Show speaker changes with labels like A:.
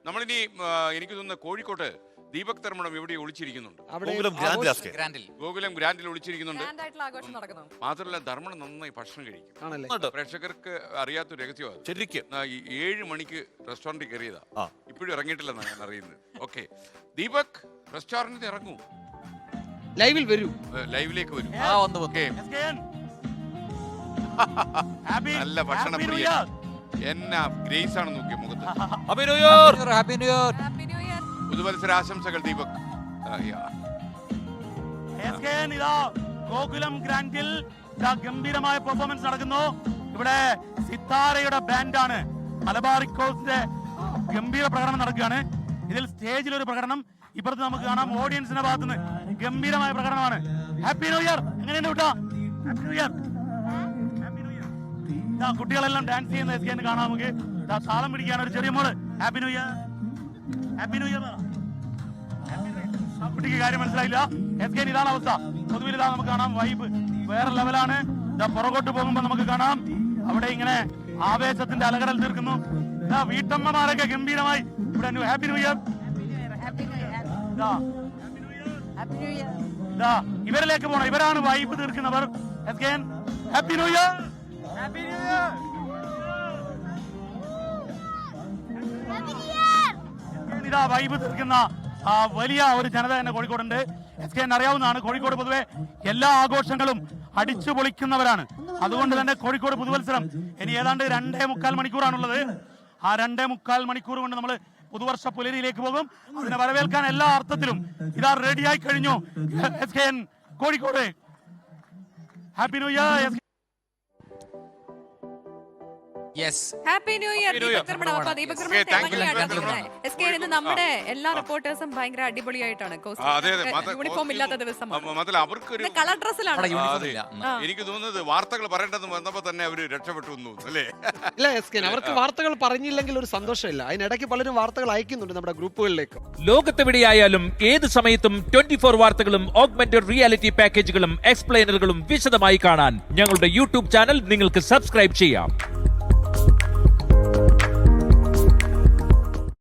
A: നമ്മളിനി എനിക്ക് തോന്നുന്ന കോഴിക്കോട്ട് ദീപക് തർമ്മണം ഇവിടെ ഒളിച്ചിരിക്കുന്നുണ്ട്. ഗോകുലം ഗ്രാൻഡിൽ ഒളിച്ചിരിക്കുന്നുണ്ട്. മാത്രമല്ല ധർമ്മണം നന്നായി ഭക്ഷണം കഴിക്കും. പ്രേക്ഷകർക്ക് അറിയാത്തൊരു രഹസ്യമാണ്. ശരിക്കും 7 മണിക്ക് റെസ്റ്റോറന്റിൽ കയറിയതാ, ഇപ്പോഴും ഇറങ്ങിയിട്ടില്ലെന്നാണ് ഞാൻ അറിയുന്നത്. ഓക്കെ, ദീപക് റെസ്റ്റോറന്റിൽ ഇറങ്ങൂ,
B: ലൈവിൽ വരൂ,
A: ലൈവിലേക്ക് വരൂ. നല്ല ഭക്ഷണ പ്രിയ, എന്നാ ഗ്രേസ് ആണ് നോക്കിയ മുഖത്ത്. പുതുവത്സര ആശംസകൾ ദീപക്.
C: ഗോകുലം ഗ്രാൻഡിൽ ഗംഭീരമായ പെർഫോമൻസ് നടക്കുന്നു. ഇവിടെ സിത്താരയുടെ ബാൻഡാണ്, മലബാറിക്കോസിന്റെ ഗംഭീര പ്രകടനം നടക്കുകയാണ്. ഇതിൽ സ്റ്റേജിൽ ഒരു പ്രകടനം, ഇപ്പുറത്ത് നമുക്ക് കാണാം ഓഡിയൻസിന്റെ ഭാഗത്തുനിന്ന് ഗംഭീരമായ പ്രകടനമാണ്. Happy new year. എങ്ങനെയുണ്ട് കൂട്ടാ? Happy new year. കുട്ടികളെല്ലാം ഡാൻസ് ചെയ്യുന്ന എസ് കെ കാണാം. നമുക്ക് താളം പിടിക്കുകയാണ് ഒരു ചെറിയ മോള്. Happy new year, happy new year. കുട്ടിക്ക് കാര്യം മനസ്സിലായില്ല. എസ് കെ ഇതാണ് അവസ്ഥ. പൊതുവിൽ ഇതാ നമുക്ക് കാണാം, വൈബ് വേറെ ലെവലാണ്. പുറകോട്ട് പോകുമ്പോ നമുക്ക് കാണാം അവിടെ ഇങ്ങനെ ആവേശത്തിന്റെ അലകടൽ തീർക്കുന്നു. വീട്ടമ്മമാരൊക്കെ ഗംഭീരമായി ഇവിടെ ഹാപ്പി ന്യൂ ഇയർ. ഇവരിലേക്ക് പോണം, ഇവരാണ് വൈബ് തീർക്കുന്നവർ. S K happy new year. ഇതാ വൈബ് തീർക്കുന്ന വലിയ ഒരു ജനത തന്നെ കോഴിക്കോടുണ്ട്. എസ് കെ അറിയാവുന്നതാണ്, കോഴിക്കോട് പൊതുവെ എല്ലാ ആഘോഷങ്ങളും അടിച്ചു പൊളിക്കുന്നവരാണ്. അതുകൊണ്ട് തന്നെ കോഴിക്കോട് പുതുവത്സരം ഇനി ഏതാണ്ട് 2.25 മണിക്കൂറാണുള്ളത്. ആ 2.25 മണിക്കൂർ കൊണ്ട് നമ്മൾ പുതുവർഷ പുലരിയിലേക്ക് പോകും. അതിനെ വരവേൽക്കാൻ എല്ലാ അർത്ഥത്തിലും ഇതാ റെഡിയായി കഴിഞ്ഞു S K Kozhikode. Happy new year.
D: Happy new year നമ്മുടെ എല്ലാ റിപ്പോർട്ടേഴ്സും ഭയങ്കര അടിപൊളിയായിട്ടാണ്. യൂണിഫോം ഇല്ലാത്ത ദിവസമാണ്, കളർ ഡ്രസ്സിലാണ്.
A: എനിക്ക് തോന്നുന്നത് വാർത്തകൾ പറയേണ്ടത് വന്നപ്പോ തന്നെ അവര് രക്ഷപ്പെട്ടു അല്ലേ?
B: ഇല്ല എസ് കെ, അവർക്ക് വാർത്തകൾ പറഞ്ഞില്ലെങ്കിൽ ഒരു സന്തോഷമില്ല. അതിനിടയ്ക്ക് പലരും വാർത്തകൾ അയക്കുന്നുണ്ട് നമ്മുടെ ഗ്രൂപ്പുകളിലേക്ക്.
E: ലോകത്തെവിടെയായാലും ഏത് സമയത്തും 24 വാർത്തകളും ഓഗ്മെന്റഡ് റിയാലിറ്റി പാക്കേജുകളും എക്സ്പ്ലെയിനറുകളും വിശദമായി കാണാൻ ഞങ്ങളുടെ യൂട്യൂബ് ചാനൽ നിങ്ങൾക്ക് സബ്സ്ക്രൈബ് ചെയ്യാം.